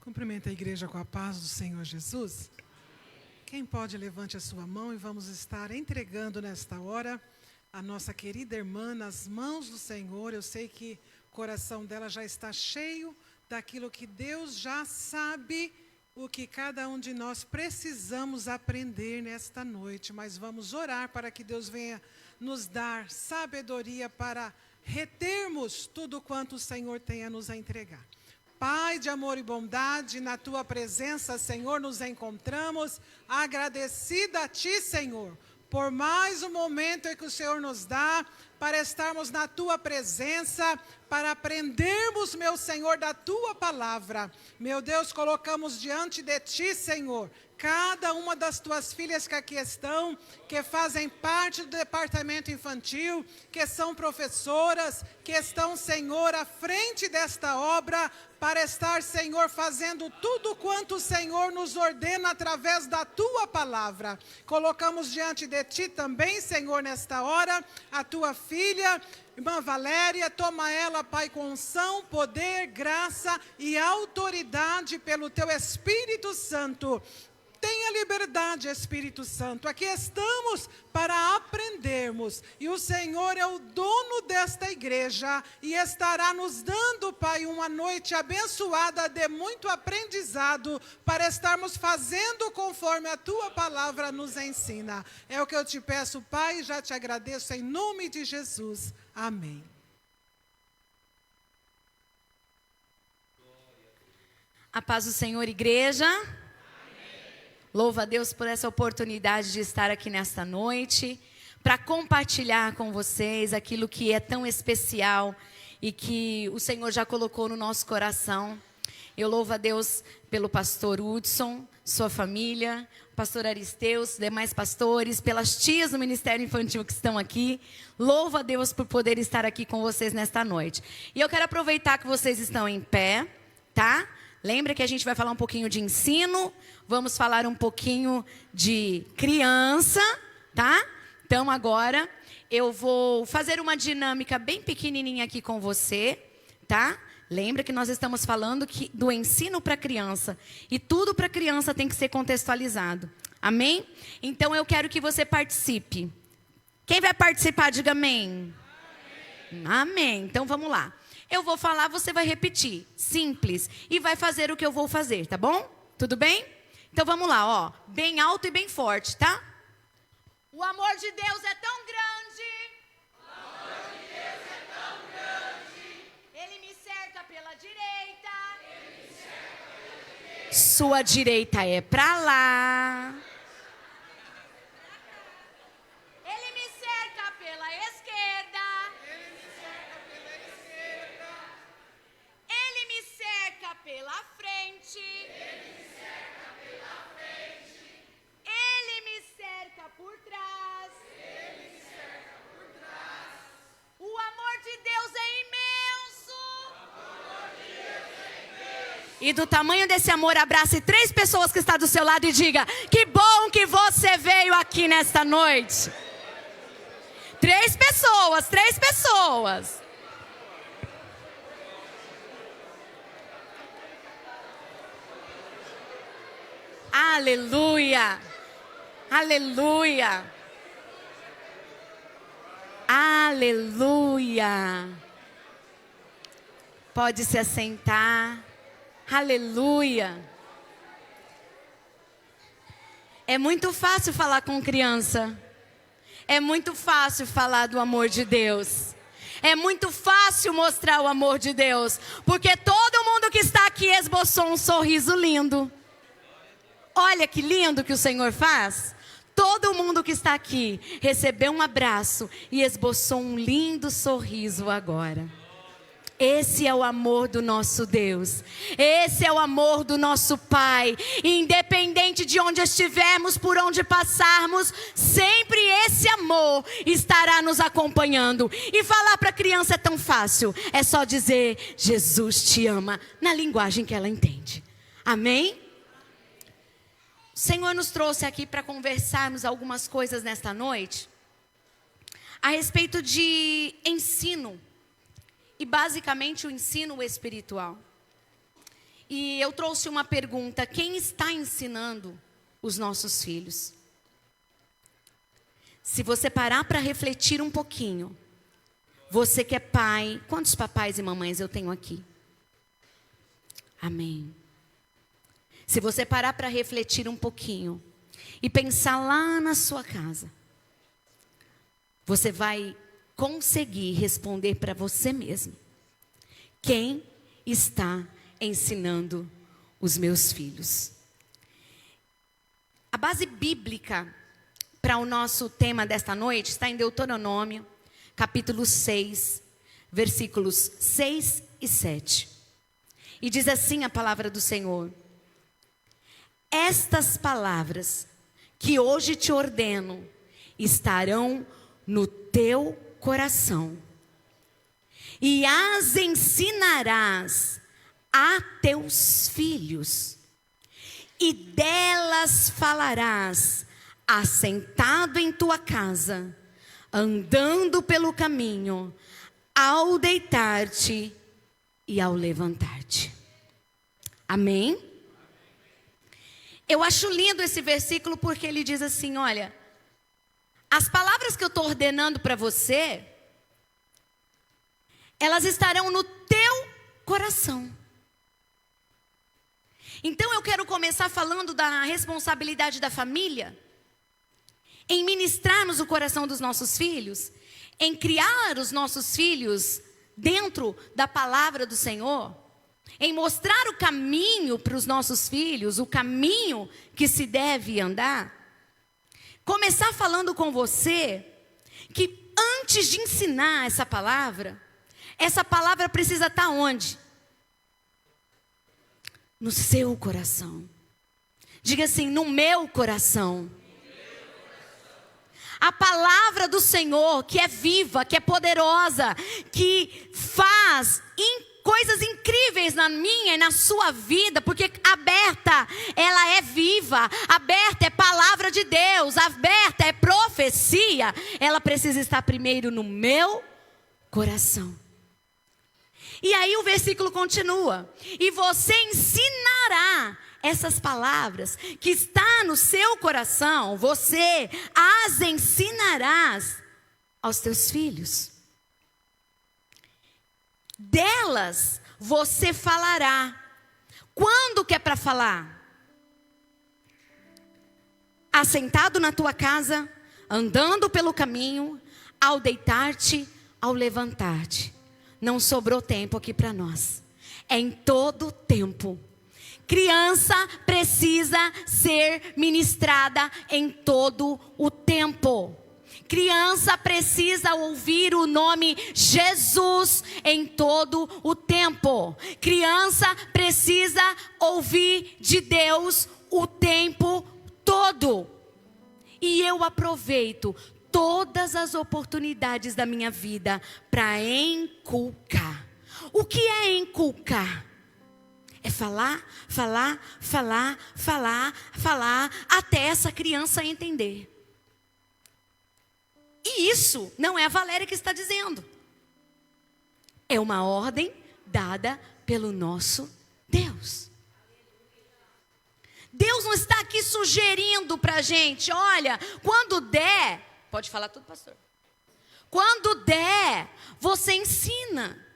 Cumprimento a igreja com a paz do Senhor Jesus. Quem pode, levante a sua mão e vamos estar entregando nesta hora a nossa querida irmã nas mãos do Senhor. Eu sei que o coração dela já está cheio daquilo que Deus já sabe, o que cada um de nós precisamos aprender nesta noite. Mas vamos orar para que Deus venha nos dar sabedoria para retermos tudo quanto o Senhor tem a nos entregar. Pai de amor e bondade, na Tua presença, Senhor, nos encontramos, agradecida a Ti, Senhor, por mais um momento que o Senhor nos dá, para estarmos na Tua presença, para aprendermos, meu Senhor, da Tua palavra. Meu Deus, colocamos diante de Ti, Senhor, cada uma das Tuas filhas que aqui estão, que fazem parte do departamento infantil, que são professoras, que estão, Senhor, à frente desta obra, para estar, Senhor, fazendo tudo quanto o Senhor nos ordena através da Tua palavra. Colocamos diante de Ti também, Senhor, nesta hora, a Tua filha, irmã Valéria. Toma ela, Pai, com unção, poder, graça e autoridade pelo Teu Espírito Santo. Tenha liberdade, Espírito Santo. Aqui estamos para aprendermos. E o Senhor é o dono desta igreja e estará nos dando, Pai, uma noite abençoada de muito aprendizado para estarmos fazendo conforme a Tua palavra nos ensina. É o que eu te peço, Pai, e já te agradeço em nome de Jesus. Amém. A paz do Senhor, igreja. Louva a Deus por essa oportunidade de estar aqui nesta noite, para compartilhar com vocês aquilo que é tão especial e que o Senhor já colocou no nosso coração. Eu louvo a Deus pelo pastor Hudson, sua família, pastor Aristeus, demais pastores, pelas tias do Ministério Infantil que estão aqui. Louvo a Deus por poder estar aqui com vocês nesta noite. E eu quero aproveitar que vocês estão em pé, tá? Lembra que a gente vai falar um pouquinho de ensino, vamos falar um pouquinho de criança, tá? Então agora eu vou fazer uma dinâmica bem pequenininha aqui com você, tá? Lembra que nós estamos falando do ensino para criança e tudo para criança tem que ser contextualizado, amém? Então eu quero que você participe. Quem vai participar, diga amém. Amém. Amém. Então vamos lá. Eu vou falar, você vai repetir, simples, e vai fazer o que eu vou fazer, tá bom? Tudo bem? Então vamos lá, ó, bem alto e bem forte, tá? O amor de Deus é tão grande. O amor de Deus é tão grande. Ele me cerca pela direita. Ele me cerca pela direita. Sua direita é pra lá. Ele me cerca pela esquerda. Pela frente. Ele me cerca pela frente. Ele me cerca por trás. Ele me cerca por trás. O amor de Deus é imenso. O amor de Deus é imenso. E do tamanho desse amor, abrace 3 pessoas que estão do seu lado e diga: que bom que você veio aqui nesta noite. 3 pessoas, 3 pessoas. Aleluia, aleluia, aleluia. Pode se assentar, aleluia. É muito fácil falar com criança, é muito fácil falar do amor de Deus. É muito fácil mostrar o amor de Deus, porque todo mundo que está aqui esboçou um sorriso lindo. Olha que lindo que o Senhor faz. Todo mundo que está aqui recebeu um abraço e esboçou um lindo sorriso agora. Esse é o amor do nosso Deus. Esse é o amor do nosso Pai. Independente de onde estivermos, por onde passarmos, sempre esse amor estará nos acompanhando. E falar para a criança é tão fácil. É só dizer: Jesus te ama, na linguagem que ela entende. Amém? O Senhor nos trouxe aqui para conversarmos algumas coisas nesta noite a respeito de ensino e basicamente o ensino espiritual. E eu trouxe uma pergunta: quem está ensinando os nossos filhos? Se você parar para refletir um pouquinho, você que é pai, quantos papais e mamães eu tenho aqui? Amém. Se você parar para refletir um pouquinho e pensar lá na sua casa, você vai conseguir responder para você mesmo: quem está ensinando os meus filhos? A base bíblica para o nosso tema desta noite está em Deuteronômio, capítulo 6, versículos 6 e 7. E diz assim a palavra do Senhor: estas palavras que hoje te ordeno estarão no teu coração, e as ensinarás a teus filhos, e delas falarás assentado em tua casa, andando pelo caminho, ao deitar-te e ao levantar-te. Amém? Eu acho lindo esse versículo porque ele diz assim: olha, as palavras que eu estou ordenando para você, elas estarão no teu coração. Então eu quero começar falando da responsabilidade da família, em ministrarmos o coração dos nossos filhos, em criar os nossos filhos dentro da palavra do Senhor, em mostrar o caminho para os nossos filhos, o caminho que se deve andar. Começar falando com você que antes de ensinar essa palavra precisa estar onde? No seu coração. Diga assim: no meu coração. A palavra do Senhor, que é viva, que é poderosa, que faz coisas incríveis na minha e na sua vida, porque aberta, ela é viva, aberta é palavra de Deus, aberta é profecia, ela precisa estar primeiro no meu coração. E aí o versículo continua: e você ensinará essas palavras que está no seu coração, você as ensinarás aos teus filhos. Delas você falará. Quando que é para falar? Assentado na tua casa, andando pelo caminho, ao deitar-te, ao levantar-te. Não sobrou tempo aqui para nós. É em todo tempo. Criança precisa ser ministrada em todo o tempo. Criança precisa ouvir o nome Jesus em todo o tempo. Criança precisa ouvir de Deus o tempo todo. E eu aproveito todas as oportunidades da minha vida para inculcar. O que é inculcar? É falar, falar, falar, falar, falar, até essa criança entender. E isso não é a Valéria que está dizendo. É uma ordem dada pelo nosso Deus. Deus não está aqui sugerindo para a gente: olha, quando der, pode falar tudo, pastor. Quando der, você ensina.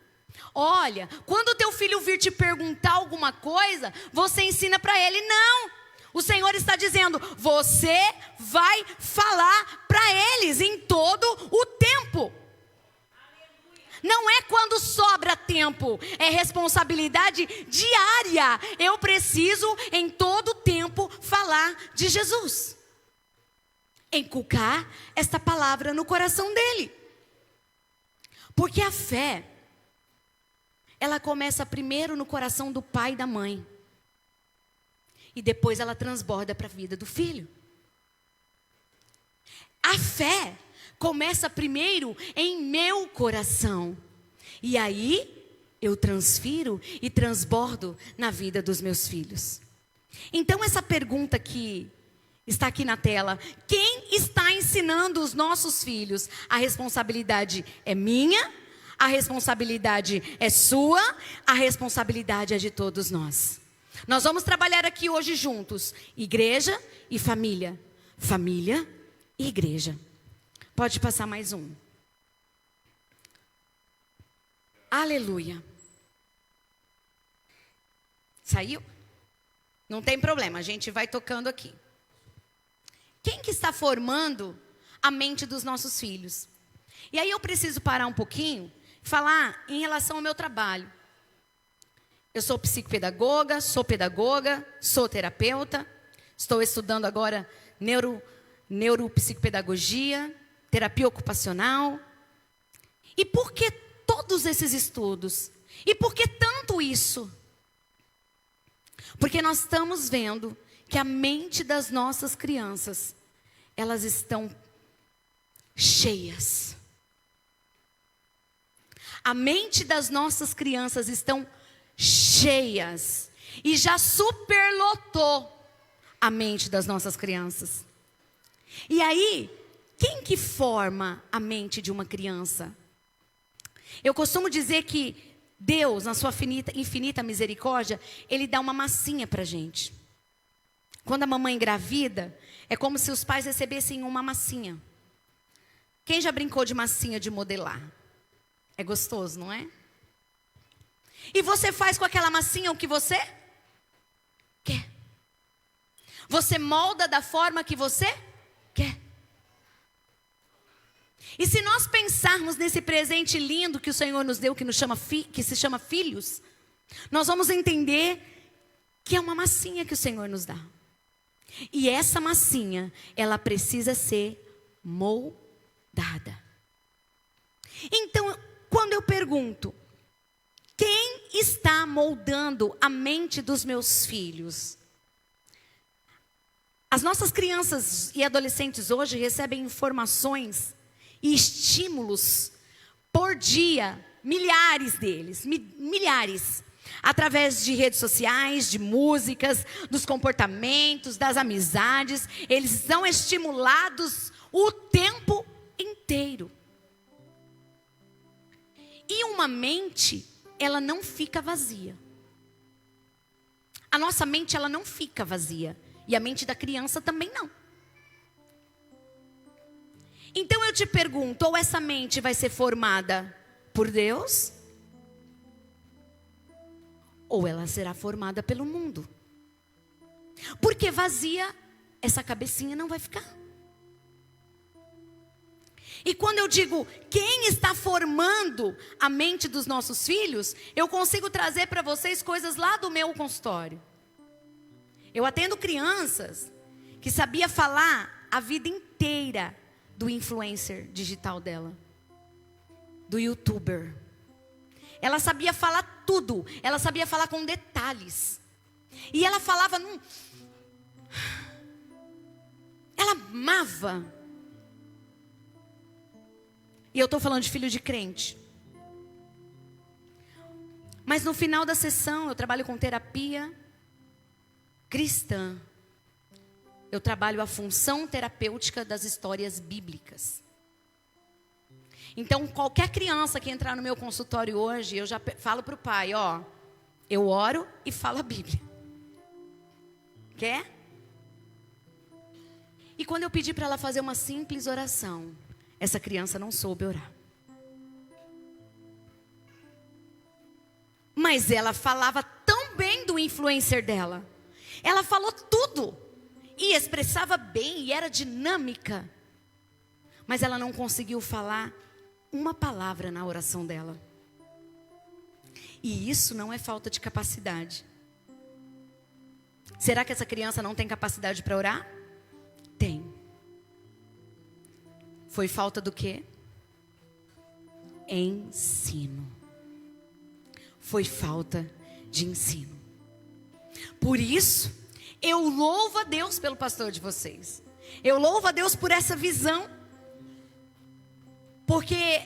Olha, quando o teu filho vir te perguntar alguma coisa, você ensina para ele. Não, o Senhor está dizendo: você vai falar para eles em todo o tempo. Não é quando sobra tempo, é responsabilidade diária. Eu preciso em todo tempo falar de Jesus. Inculcar esta palavra no coração dele. Porque a fé, ela começa primeiro no coração do pai e da mãe. E depois ela transborda para a vida do filho. A fé começa primeiro em meu coração. E aí eu transfiro e transbordo na vida dos meus filhos. Então essa pergunta que está aqui na tela: quem está ensinando os nossos filhos? A responsabilidade é minha. A responsabilidade é sua, a responsabilidade é de todos nós. Nós vamos trabalhar aqui hoje juntos. Igreja e família. Família e igreja. Pode passar mais um. Aleluia. Saiu? Não tem problema, a gente vai tocando aqui. Quem que está formando a mente dos nossos filhos? E aí eu preciso parar um pouquinho e falar em relação ao meu trabalho. Eu sou psicopedagoga, sou pedagoga, sou terapeuta. Estou estudando agora neuropsicopedagogia, terapia ocupacional. E por que todos esses estudos? E por que tanto isso? Porque nós estamos vendo que a mente das nossas crianças, elas estão cheias. A mente das nossas crianças estão cheias. E já superlotou a mente das nossas crianças. E aí, quem que forma a mente de uma criança? Eu costumo dizer que Deus, na sua infinita misericórdia, Ele dá uma massinha para a gente. Quando a mamãe engravida, é como se os pais recebessem uma massinha. Quem já brincou de massinha de modelar? É gostoso, não é? E você faz com aquela massinha o que você quer. Você molda da forma que você quer. E se nós pensarmos nesse presente lindo que o Senhor nos deu, que se chama filhos, nós vamos entender que é uma massinha que o Senhor nos dá. E essa massinha, ela precisa ser moldada. Então, quando eu pergunto, quem está moldando a mente dos meus filhos? As nossas crianças e adolescentes hoje recebem informações e estímulos por dia, milhares deles, milhares, através de redes sociais, de músicas, dos comportamentos, das amizades. Eles são estimulados o tempo inteiro. E uma mente, ela não fica vazia. A nossa mente, ela não fica vazia. E a mente da criança também não. Então eu te pergunto, ou essa mente vai ser formada por Deus, ou ela será formada pelo mundo. Porque vazia, essa cabecinha não vai ficar. E quando eu digo quem está formando a mente dos nossos filhos, eu consigo trazer para vocês coisas lá do meu consultório. Eu atendo crianças que sabia falar a vida inteira do influencer digital dela, do youtuber. Ela sabia falar tudo, ela sabia falar com detalhes. E ela falava ela amava. E eu estou falando de filho de crente. Mas no final da sessão, eu trabalho com terapia cristã. Eu trabalho a função terapêutica das histórias bíblicas. Então, qualquer criança que entrar no meu consultório hoje, eu já falo para o pai, ó, eu oro e falo a Bíblia. Quer? E quando eu pedi para ela fazer uma simples oração, essa criança não soube orar. Mas ela falava tão bem do influencer dela. Ela falou tudo. E expressava bem, e era dinâmica. Mas ela não conseguiu falar uma palavra na oração dela. E isso não é falta de capacidade. Será que essa criança não tem capacidade para orar? Tem. Foi falta do quê? Ensino. Foi falta de ensino. Por isso, eu louvo a Deus pelo pastor de vocês. Eu louvo a Deus por essa visão. Porque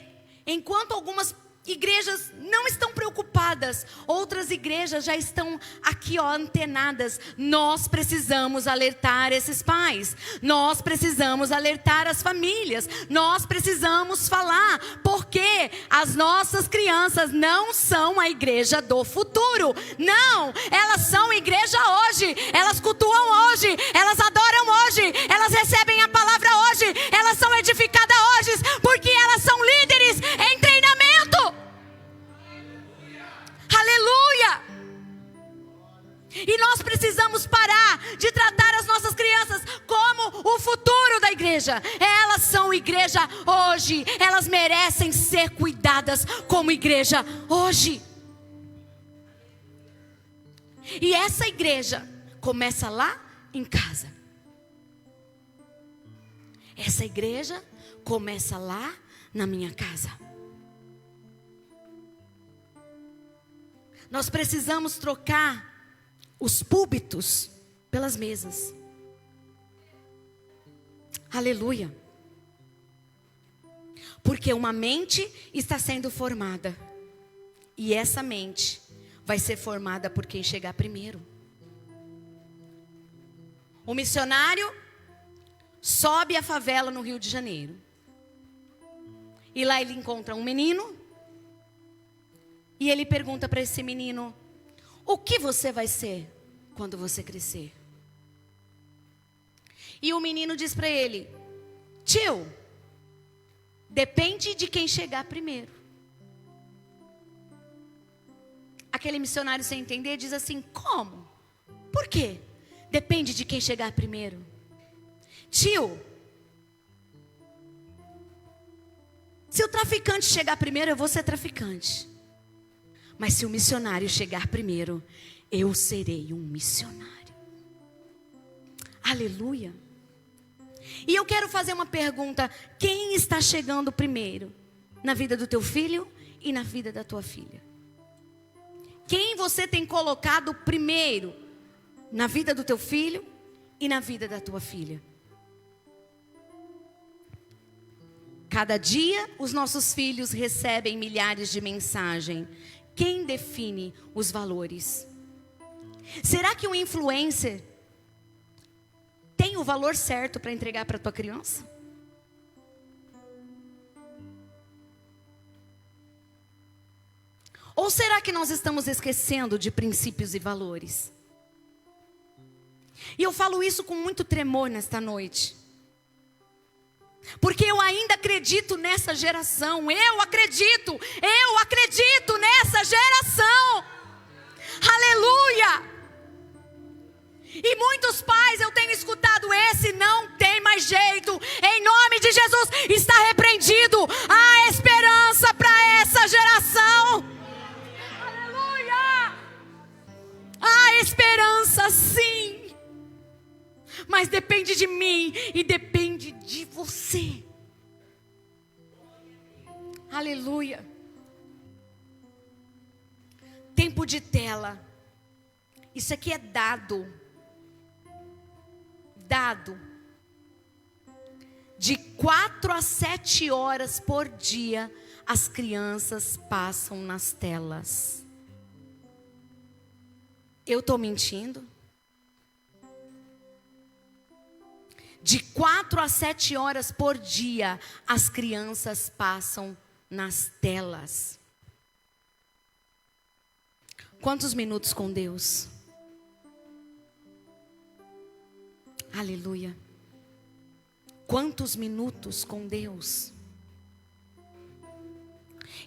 enquanto algumas igrejas não estão preocupadas, outras igrejas já estão aqui, antenadas. Nós precisamos alertar esses pais, nós precisamos alertar as famílias, nós precisamos falar, porque as nossas crianças não são a igreja do futuro, não, elas são igreja hoje, elas cultuam hoje, elas adoram hoje, elas recebem a palavra hoje, elas são edificadas hoje, porque elas são líderes em treinamento. Aleluia! E nós precisamos parar de tratar as nossas crianças como o futuro da igreja. Elas são igreja hoje, elas merecem ser cuidadas como igreja hoje. E essa igreja começa lá em casa. Essa igreja começa lá na minha casa. Nós precisamos trocar os púlpitos pelas mesas. Aleluia. Porque uma mente está sendo formada. E essa mente vai ser formada por quem chegar primeiro. O missionário sobe a favela no Rio de Janeiro. E lá ele encontra um menino. E ele pergunta para esse menino: o que você vai ser quando você crescer? E o menino diz para ele: tio, depende de quem chegar primeiro. Aquele missionário, sem entender, diz assim: como? Por quê? Depende de quem chegar primeiro. Tio, se o traficante chegar primeiro, eu vou ser traficante. Mas se o missionário chegar primeiro, eu serei um missionário. Aleluia. E eu quero fazer uma pergunta: quem está chegando primeiro na vida do teu filho e na vida da tua filha? Quem você tem colocado primeiro na vida do teu filho e na vida da tua filha? Cada dia os nossos filhos recebem milhares de mensagens. Quem define os valores? Será que um influencer tem o valor certo para entregar para a tua criança? Ou será que nós estamos esquecendo de princípios e valores? E eu falo isso com muito tremor nesta noite. Porque eu ainda acredito nessa geração. Eu acredito nessa geração. Aleluia. E muitos pais eu tenho escutado: esse não tem mais jeito. Em nome de Jesus está repreendido. Há esperança para essa geração. Aleluia. Há esperança, sim. Mas depende de mim e depende de você. Aleluia. Tempo de tela. Isso aqui é dado. De 4 a 7 horas por dia, as crianças passam nas telas. Eu estou mentindo? De 4 a 7 horas por dia, as crianças passam nas telas. Quantos minutos com Deus? Aleluia. Quantos minutos com Deus?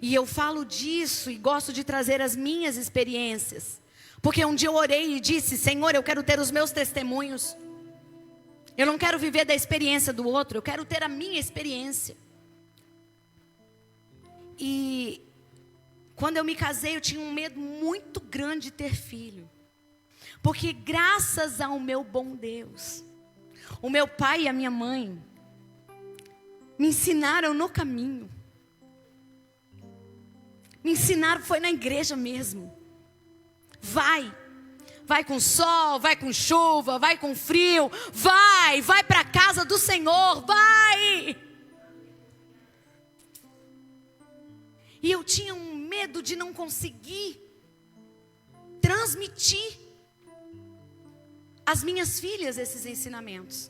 E eu falo disso e gosto de trazer as minhas experiências. Porque um dia eu orei e disse: Senhor, eu quero ter os meus testemunhos. Eu não quero viver da experiência do outro, eu quero ter a minha experiência. E quando eu me casei, eu tinha um medo muito grande de ter filho. Porque graças ao meu bom Deus, o meu pai e a minha mãe me ensinaram no caminho. Me ensinaram, foi na igreja mesmo. Vai com sol, vai com chuva, vai com frio. Vai para a casa do Senhor, vai. E eu tinha um medo de não conseguir transmitir às minhas filhas esses ensinamentos.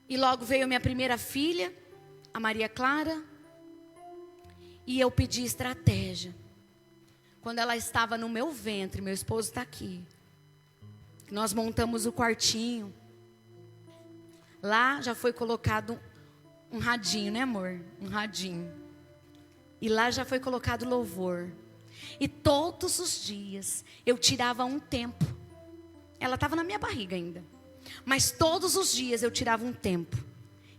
E logo veio minha primeira filha, a Maria Clara, e eu pedi estratégia. Quando ela estava no meu ventre, meu esposo está aqui, nós montamos o quartinho. Lá já foi colocado um radinho, né, amor? Um radinho. E lá já foi colocado louvor. E todos os dias eu tirava um tempo. Ela estava na minha barriga ainda. Mas todos os dias eu tirava um tempo.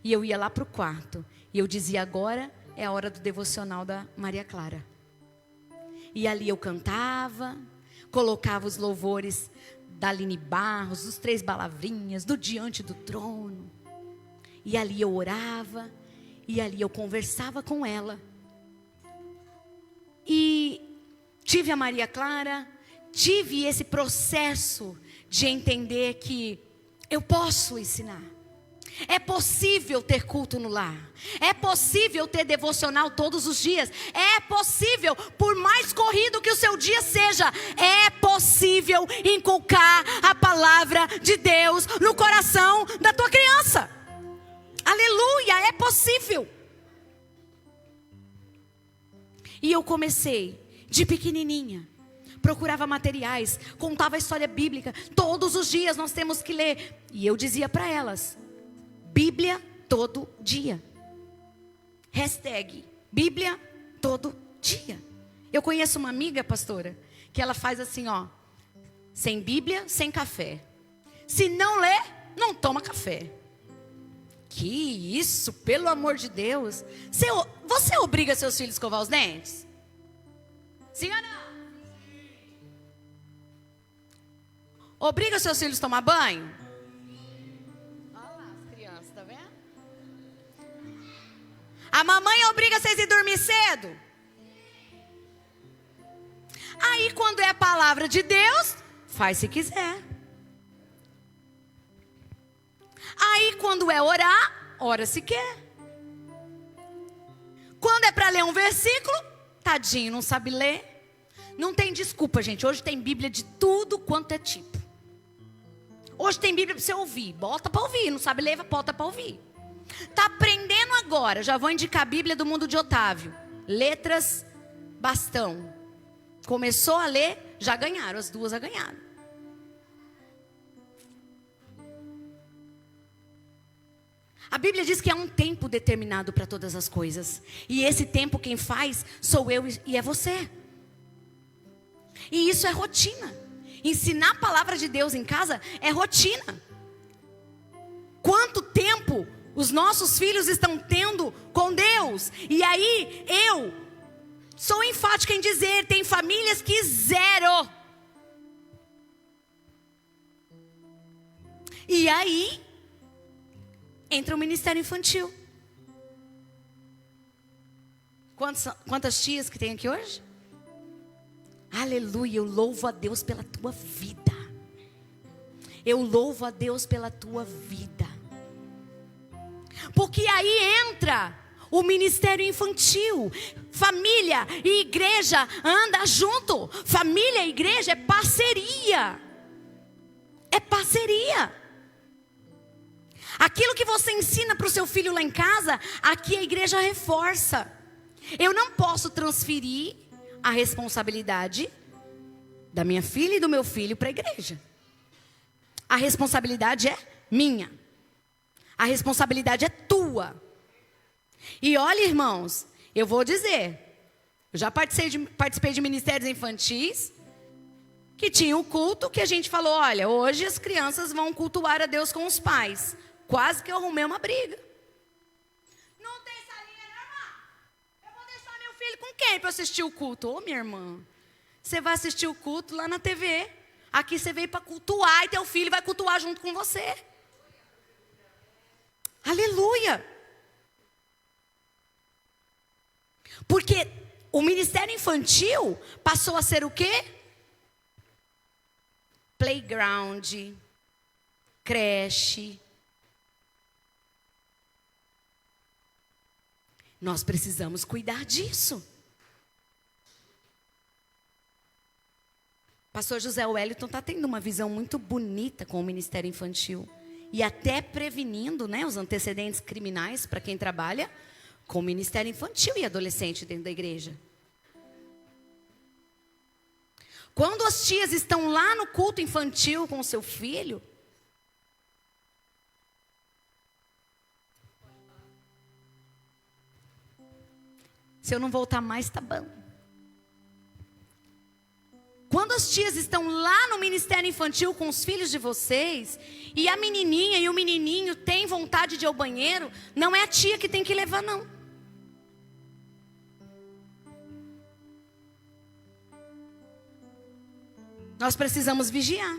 E eu ia lá para o quarto. E eu dizia, agora é a hora do devocional da Maria Clara. E ali eu cantava, colocava os louvores da Aline Barros, dos Três Palavrinhas, do Diante do Trono. E ali eu orava, e ali eu conversava com ela. E tive a Maria Clara, tive esse processo de entender que eu posso ensinar. É possível ter culto no lar. É possível ter devocional todos os dias. É possível, por mais corrido que o seu dia seja, é possível inculcar a palavra de Deus no coração da tua criança. Aleluia, é possível. E eu comecei de pequenininha. Procurava materiais, contava a história bíblica. Todos os dias nós temos que ler. E eu dizia para elas, Bíblia todo dia. Hashtag Bíblia todo dia. Eu conheço uma amiga, pastora, que ela faz assim, ó. Sem Bíblia, sem café. Se não lê, não toma café. Que isso, pelo amor de Deus. Você obriga seus filhos a escovar os dentes? Sim ou não? Obriga seus filhos a tomar banho? Olha lá as crianças, tá vendo? A mamãe obriga vocês a ir dormir cedo? Aí quando é a palavra de Deus, faz se quiser. Aí quando é orar, ora se quer. Quando é para ler um versículo, tadinho, não sabe ler. Não tem desculpa, gente. Hoje tem Bíblia de tudo quanto é tipo. Hoje tem Bíblia para você ouvir. Bota para ouvir. Não sabe ler, bota para ouvir. Está aprendendo agora. Já vou indicar a Bíblia do Mundo de Otávio. Letras, bastão. Começou a ler, já ganharam. As duas já ganharam. A Bíblia diz que há um tempo determinado para todas as coisas. E esse tempo quem faz sou eu e é você. E isso é rotina. Ensinar a palavra de Deus em casa é rotina. Quanto tempo os nossos filhos estão tendo com Deus? E aí eu sou enfática em dizer, tem famílias que zero. E aí entra o ministério infantil. Quantas tias que tem aqui hoje? Aleluia, eu louvo a Deus pela tua vida. Eu louvo a Deus pela tua vida. Porque aí entra o ministério infantil. Família e igreja andam junto. Família e igreja é parceria. É parceria. Aquilo que você ensina para o seu filho lá em casa, aqui a igreja reforça. Eu não posso transferir a responsabilidade da minha filha e do meu filho para a igreja. A responsabilidade é minha. A responsabilidade é tua. E olha, irmãos, eu vou dizer, eu já participei de ministérios infantis que tinha o culto que a gente falou, olha, hoje as crianças vão cultuar a Deus com os pais. Quase que eu arrumei uma briga. Não tem salinha, não, irmã? Eu vou deixar meu filho com quem para assistir o culto? Ô, minha irmã, você vai assistir o culto lá na TV. Aqui você veio para cultuar e teu filho vai cultuar junto com você. Aleluia. Porque o ministério infantil passou a ser o quê? Playground, creche. Nós precisamos cuidar disso. Pastor José Wellington está tendo uma visão muito bonita com o Ministério Infantil. E até prevenindo, né, os antecedentes criminais para quem trabalha com o Ministério Infantil e adolescente dentro da igreja. Quando as tias estão lá no culto infantil com o seu filho, se eu não voltar mais, tá bom. Quando as tias estão lá no Ministério Infantil com os filhos de vocês, e a menininha e o menininho têm vontade de ir ao banheiro, não é a tia que tem que levar, não. Nós precisamos vigiar.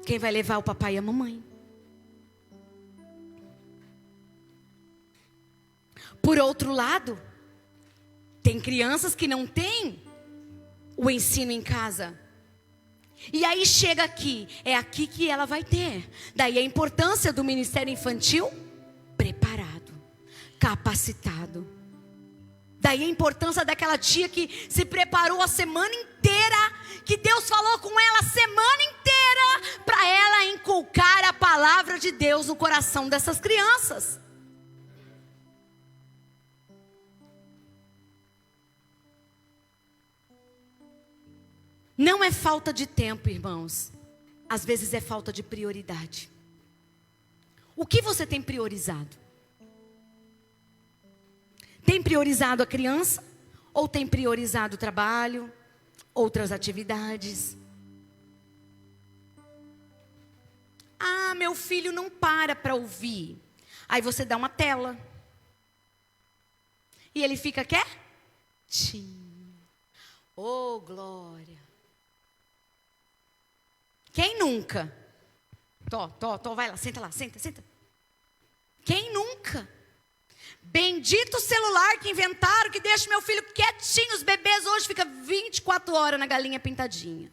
Quem vai levar o papai e a mamãe? Por outro lado, tem crianças que não têm o ensino em casa. E aí chega aqui, é aqui que ela vai ter. Daí a importância do Ministério Infantil preparado, capacitado. Daí a importância daquela tia que se preparou a semana inteira, que Deus falou com ela a semana inteira, para ela inculcar a palavra de Deus no coração dessas crianças. Não é falta de tempo, irmãos. Às vezes é falta de prioridade. O que você tem priorizado? Tem priorizado a criança? Ou tem priorizado o trabalho? Outras atividades? Ah, meu filho não para ouvir. Aí você dá uma tela. E ele fica quietinho. Oh, glória. Quem nunca? Vai lá, senta. Quem nunca? Bendito celular que inventaram, que deixa meu filho quietinho. Os bebês hoje ficam 24 horas na galinha pintadinha.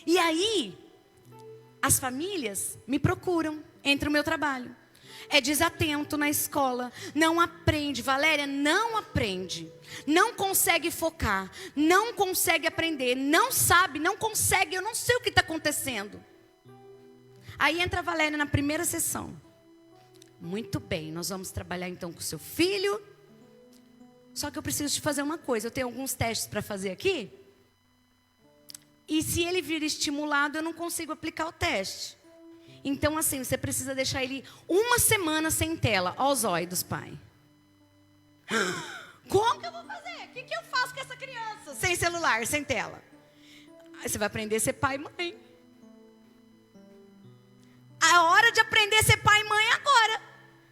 E aí, as famílias me procuram entre o meu trabalho. É desatento na escola, não aprende, Valéria, não aprende, não consegue focar, não consegue aprender, não sabe, não consegue, eu não sei o que está acontecendo. Aí entra a Valéria na primeira sessão. Muito bem, nós vamos trabalhar então com o seu filho, só que eu preciso te fazer uma coisa, eu tenho alguns testes para fazer aqui, e se ele vir estimulado, eu não consigo aplicar o teste. Então, assim, você precisa deixar ele uma semana sem tela. Ó os óidos, pai. Como que eu vou fazer? O que eu faço com essa criança? Sem celular, sem tela. Aí você vai aprender a ser pai e mãe. A hora de aprender a ser pai e mãe é agora.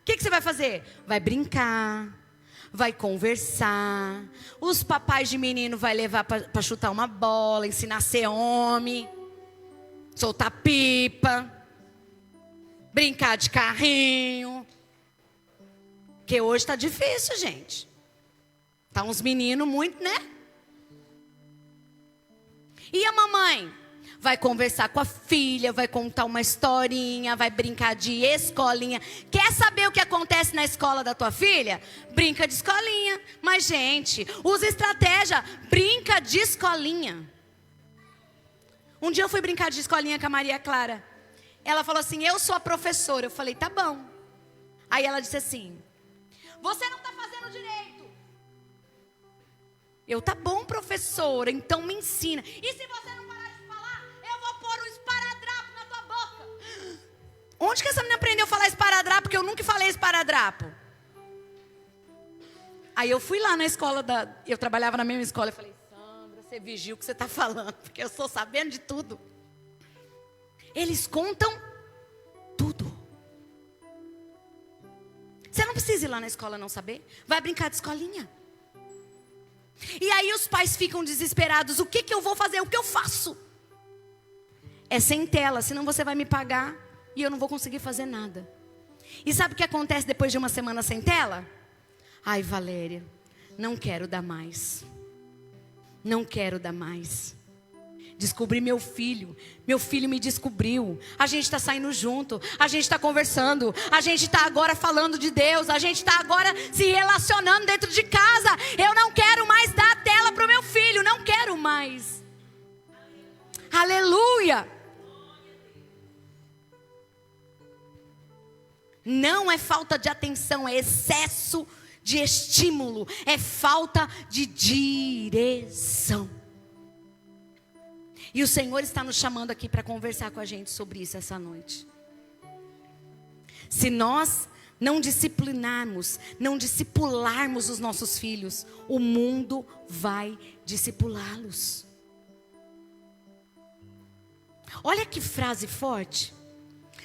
O que você vai fazer? Vai brincar, vai conversar. Os papais de menino vai levar para chutar uma bola, ensinar a ser homem, soltar pipa. Brincar de carrinho. Porque hoje está difícil, gente. Tá uns meninos muito, né? E a mamãe? Vai conversar com a filha, vai contar uma historinha, vai brincar de escolinha. Quer saber o que acontece na escola da tua filha? Brinca de escolinha. Mas, gente, usa estratégia. Brinca de escolinha. Um dia eu fui brincar de escolinha com a Maria Clara. Ela falou assim, eu sou a professora. Eu falei, tá bom. Aí ela disse assim, você não está fazendo direito. Eu, tá bom, professora, então me ensina. E se você não parar de falar, eu vou pôr um esparadrapo na tua boca. Onde que essa menina aprendeu a falar esparadrapo? Porque eu nunca falei esparadrapo. Aí eu fui lá na escola, eu trabalhava na mesma escola. Eu falei, Sandra, você vigia o que você está falando, porque eu estou sabendo de tudo. Eles contam tudo. Você não precisa ir lá na escola não saber. Vai brincar de escolinha. E aí os pais ficam desesperados. O que eu vou fazer? O que eu faço? É sem tela, senão você vai me pagar e eu não vou conseguir fazer nada. E sabe o que acontece depois de uma semana sem tela? Ai, Valéria, não quero dar mais. Não quero dar mais. Descobri meu filho me descobriu. A gente está saindo junto, a gente está conversando, a gente está agora falando de Deus, a gente está agora se relacionando dentro de casa. Eu não quero mais dar a tela para o meu filho, não quero mais. Aleluia! Não é falta de atenção, é excesso de estímulo, é falta de direção. E o Senhor está nos chamando aqui para conversar com a gente sobre isso essa noite. Se nós não disciplinarmos, não discipularmos os nossos filhos, o mundo vai discipulá-los. Olha que frase forte.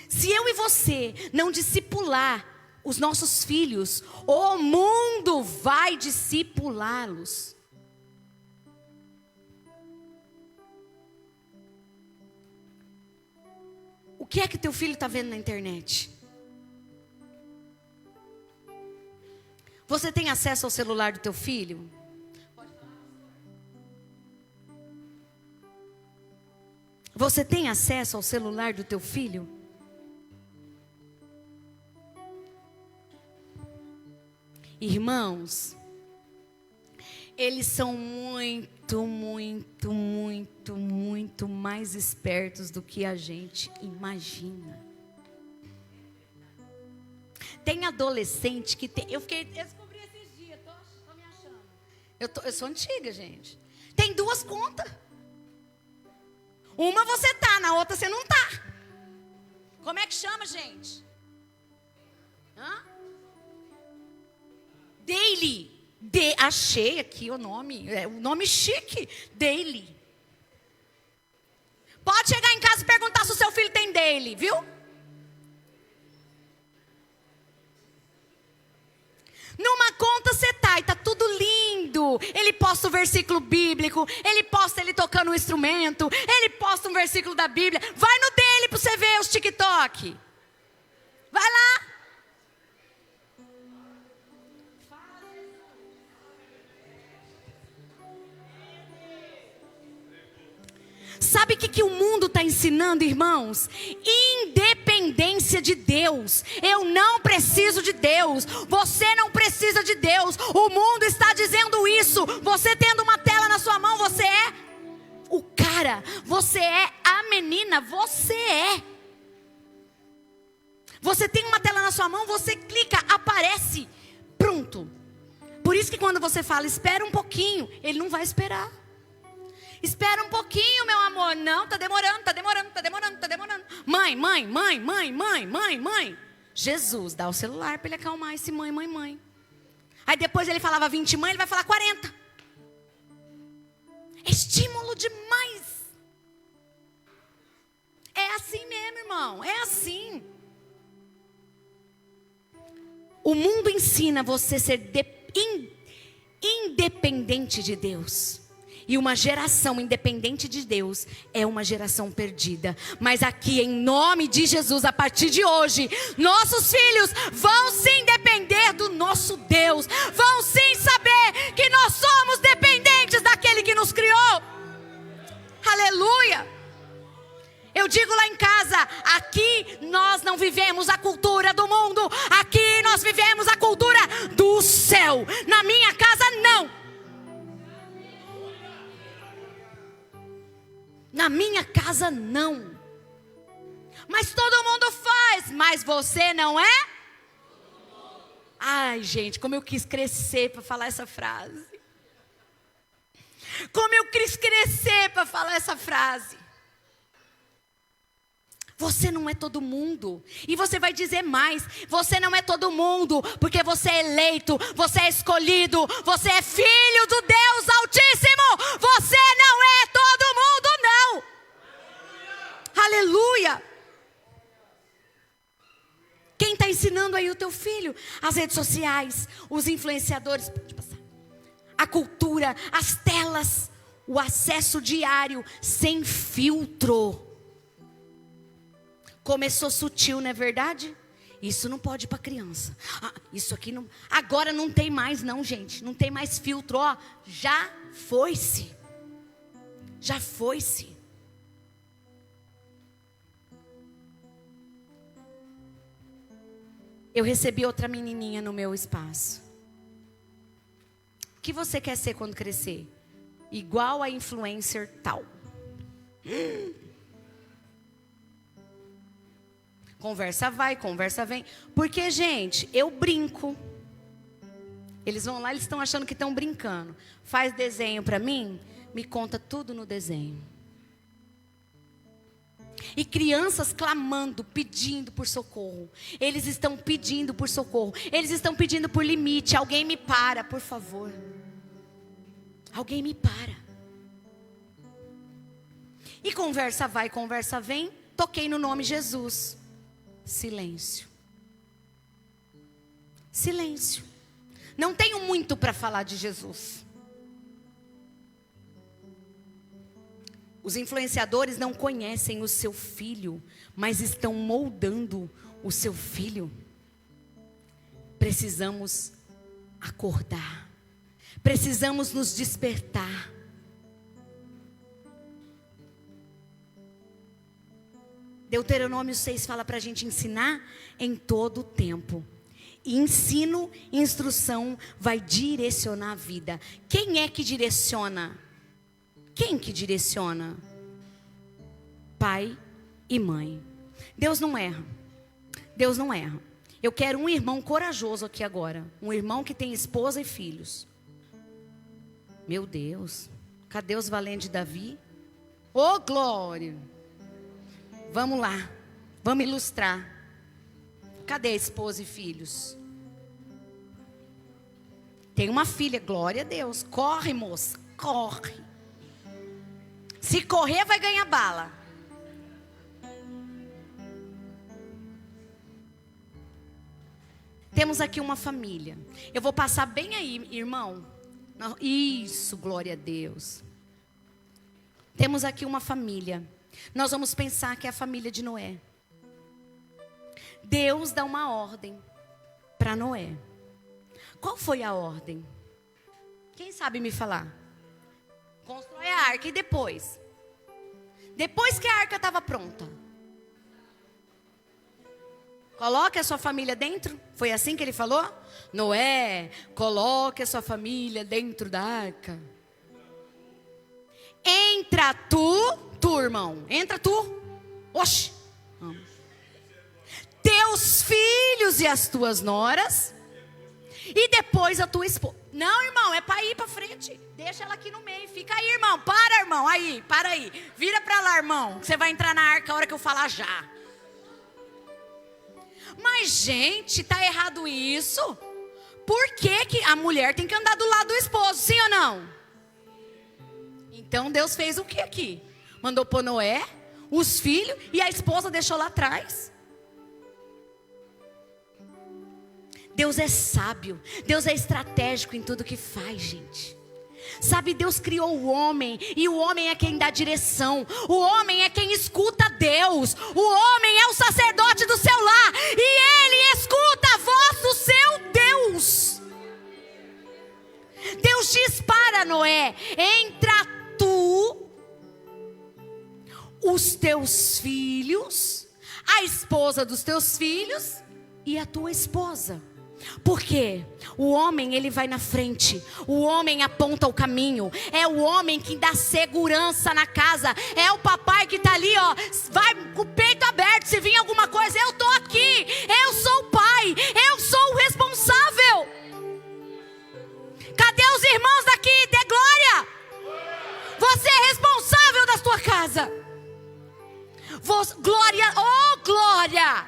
Se eu e você não discipular os nossos filhos, o mundo vai discipulá-los. O que é que teu filho está vendo na internet? Você tem acesso ao celular do teu filho? Você tem acesso ao celular do teu filho? Irmãos, eles são muito mais espertos do que a gente imagina. Tem adolescente que tem... Eu descobri esses dias, tô me achando. Eu sou antiga, gente. Tem duas contas. Uma você tá, na outra você não tá. Como é que chama, gente? Daily. Achei aqui o nome. É um nome chique. Daily. Pode chegar em casa e perguntar se o seu filho tem daily, viu? Numa conta você tá e tá tudo lindo. Ele posta o versículo bíblico, ele posta ele tocando um instrumento, ele posta um versículo da Bíblia. Vai no dele para você ver os TikTok. Vai lá. Sabe o que o mundo está ensinando, irmãos? Independência de Deus. Eu não preciso de Deus. Você não precisa de Deus. O mundo está dizendo isso. Você tendo uma tela na sua mão, você é o cara. Você é a menina. Você é. Você tem uma tela na sua mão, você clica, aparece. Pronto. Por isso que quando você fala, espera um pouquinho, ele não vai esperar. Espera um pouquinho, meu amor. Não, tá demorando. Mãe. Jesus, dá o celular para ele acalmar esse mãe. Aí depois ele falava 20 mãe, ele vai falar 40. Estímulo demais. É assim mesmo, irmão. É assim. O mundo ensina você a ser independente de Deus. E uma geração independente de Deus é uma geração perdida. Mas aqui, em nome de Jesus, a partir de hoje, nossos filhos vão sim depender do nosso Deus. Vão sim saber que nós somos dependentes daquele que nos criou. Aleluia! Eu digo lá em casa, aqui nós não vivemos a cultura do mundo. Aqui nós vivemos a cultura do céu. Na minha casa, não. Na minha casa não. Mas todo mundo faz. Mas você não é? Ai, gente, como eu quis crescer para falar essa frase. Como eu quis crescer para falar essa frase. Você não é todo mundo. E você vai dizer mais. Você não é todo mundo. Porque você é eleito. Você é escolhido. Você é filho do Deus Altíssimo. Você não é todo mundo, não. Aleluia. Quem está ensinando aí o teu filho? As redes sociais. Os influenciadores. A cultura. As telas. O acesso diário. Sem filtro. Começou sutil, não é verdade? Isso não pode ir para criança. Isso aqui não. Agora não tem mais, não, gente. Não tem mais filtro. Ó, já foi-se. já foi-se. Eu recebi outra menininha no meu espaço. O que você quer ser quando crescer? Igual a influencer tal. Conversa vai, conversa vem. Porque, gente, eu brinco. Eles vão lá, eles estão achando que estão brincando. Faz desenho para mim, me conta tudo no desenho. E crianças clamando, pedindo por socorro. Eles estão pedindo por socorro. Eles estão pedindo por limite. Alguém me para, por favor. Alguém me para. E conversa vai, conversa vem. Toquei no nome Jesus. Silêncio. Silêncio. Não tenho muito para falar de Jesus. Os influenciadores não conhecem o seu filho, mas estão moldando o seu filho. Precisamos acordar. Precisamos nos despertar. Deuteronômio 6 fala para a gente ensinar em todo o tempo. Ensino, instrução vai direcionar a vida. Quem é que direciona? Quem que direciona? Pai e mãe. Deus não erra. Deus não erra. Eu quero um irmão corajoso aqui agora. Um irmão que tem esposa e filhos. Meu Deus. Cadê os valentes de Davi? Ô, glória. Vamos lá. Vamos ilustrar. Cadê a esposa e filhos? Tem uma filha, glória a Deus. Corre, moça, corre. Se correr, vai ganhar bala. Temos aqui uma família. Eu vou passar bem aí, irmão. Isso, glória a Deus. Temos aqui uma família. Nós vamos pensar que é a família de Noé. Deus dá uma ordem para Noé. Qual foi a ordem? Quem sabe me falar? Constrói a arca. E depois? Depois que a arca estava pronta, coloque a sua família dentro. Foi assim que ele falou? Noé, coloque a sua família dentro da arca. Entra tu, irmão. Entra tu. Oxi. Teus filhos e as tuas noras. E depois a tua esposa. Não, irmão, é para ir para frente. Deixa ela aqui no meio. Fica aí, irmão. Para, irmão. Aí, para aí. Vira para lá, irmão. Você vai entrar na arca a hora que eu falar já. Mas, gente, tá errado isso? Por que a mulher tem que andar do lado do esposo? Sim ou não? Então, Deus fez o que aqui? Mandou pôr Noé, os filhos e a esposa deixou lá atrás. Deus é sábio, Deus é estratégico em tudo que faz, gente. Sabe, Deus criou o homem e o homem é quem dá direção. O homem é quem escuta Deus. O homem é o sacerdote do seu lar e ele escuta a voz do seu Deus. Deus diz para Noé: entra tu, os teus filhos, a esposa dos teus filhos e a tua esposa. Porque o homem, ele vai na frente. O homem aponta o caminho. É o homem que dá segurança na casa. É o papai que está ali, ó, vai com o peito aberto. Se vir alguma coisa, eu estou aqui. Eu sou o pai. Eu sou o responsável. Cadê os irmãos daqui? Dê glória. Você é responsável da sua casa. Glória, oh glória.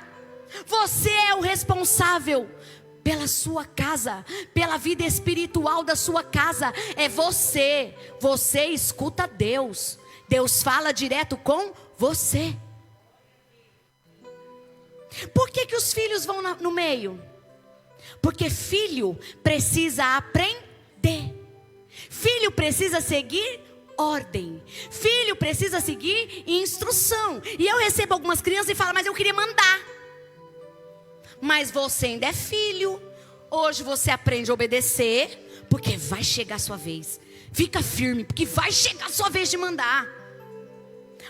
Você é o responsável pela sua casa, pela vida espiritual da sua casa. É você. Você escuta Deus. Deus fala direto com você. Por que os filhos vão no meio? Porque filho precisa aprender. Filho precisa seguir ordem. Filho precisa seguir instrução. E eu recebo algumas crianças e falo: mas eu queria mandar. Mas você ainda é filho. Hoje você aprende a obedecer, porque vai chegar a sua vez. Fica firme, porque vai chegar a sua vez de mandar.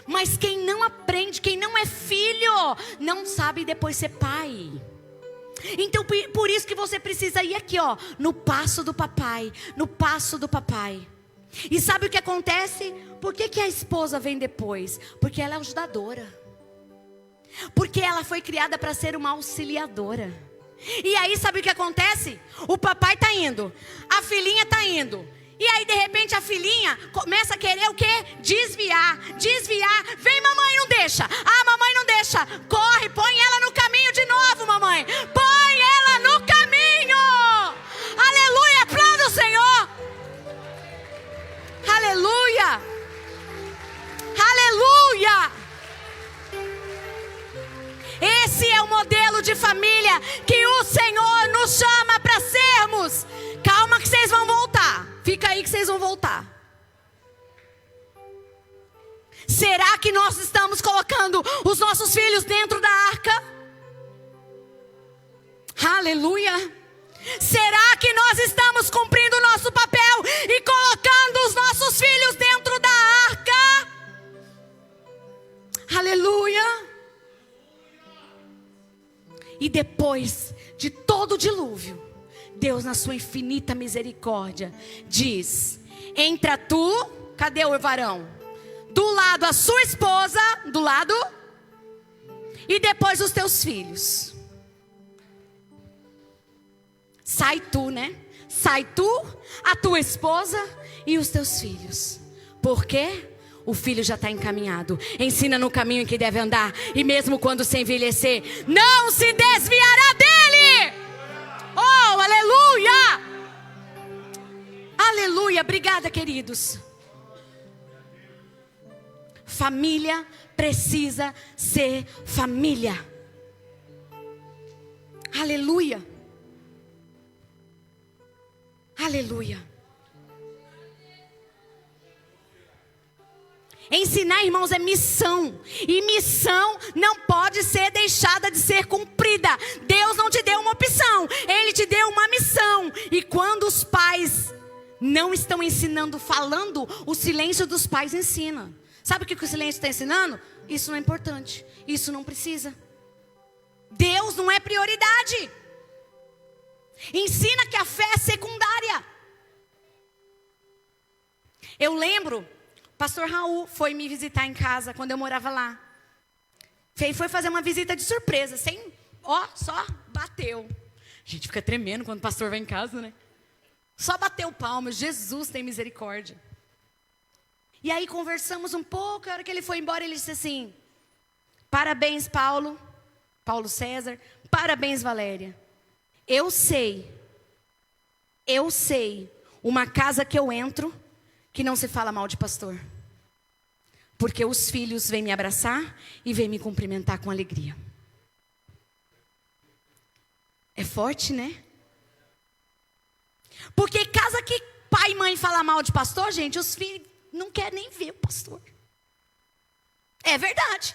Mas quem não aprende, quem não é filho, não sabe depois ser pai. Então por isso que você precisa ir aqui, ó, no passo do papai, no passo do papai. E sabe o que acontece? Por que a esposa vem depois? Porque ela é ajudadora. Porque ela foi criada para ser uma auxiliadora. E aí sabe o que acontece? O papai está indo, a filhinha está indo. E aí de repente a filhinha começa a querer o quê? Desviar. Vem mamãe, não deixa. Ah, mamãe não deixa. Corre, põe ela no caminho de novo, mamãe. Põe ela no caminho. Aleluia, aplauda o Senhor. Aleluia. Aleluia. Esse é o modelo de família que o Senhor nos chama para sermos. Calma que vocês vão voltar. Fica aí que vocês vão voltar. Será que nós estamos colocando os nossos filhos dentro da arca? Aleluia. Será que nós estamos cumprindo o nosso papel e colocando os nossos filhos dentro da arca? Aleluia. E depois de todo o dilúvio, Deus na sua infinita misericórdia diz: entra tu, cadê o varão? Do lado a sua esposa, do lado, e depois os teus filhos. Sai tu, né? Sai tu, a tua esposa e os teus filhos. Por quê? O filho já está encaminhado. Ensina no caminho em que deve andar. E mesmo quando se envelhecer, não se desviará dele. Oh, aleluia. Aleluia, obrigada, queridos. Família precisa ser família. Aleluia. Aleluia. Ensinar, irmãos, é missão. E missão não pode ser deixada de ser cumprida. Deus não te deu uma opção, Ele te deu uma missão. E quando os pais não estão ensinando, falando, o silêncio dos pais ensina. Sabe o que o silêncio está ensinando? Isso não é importante, isso não precisa. Deus não é prioridade. Ensina que a fé é secundária. Eu lembro, pastor Raul foi me visitar em casa quando eu morava lá. Foi fazer uma visita de surpresa, sem, só bateu. A gente fica tremendo quando o pastor vai em casa, né? Só bateu palmas, Jesus tem misericórdia. E aí conversamos um pouco, a hora que ele foi embora, ele disse assim: parabéns, Paulo César, parabéns, Valéria. Eu sei, uma casa que eu entro, que não se fala mal de pastor. Porque os filhos vêm me abraçar e vêm me cumprimentar com alegria. É forte, né? Porque casa que pai e mãe falam mal de pastor, gente, os filhos não querem nem ver o pastor. É verdade.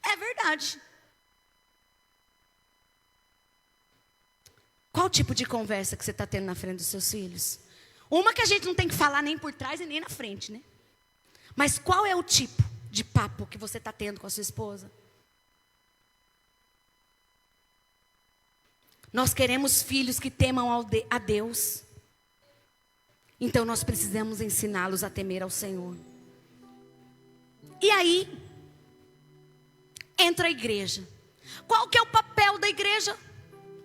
É verdade. Qual tipo de conversa que você está tendo na frente dos seus filhos? Uma que a gente não tem que falar nem por trás e nem na frente, né? Mas qual é o tipo de papo que você está tendo com a sua esposa? Nós queremos filhos que temam a Deus. Então nós precisamos ensiná-los a temer ao Senhor. E aí, entra a igreja. Qual que é o papel da igreja?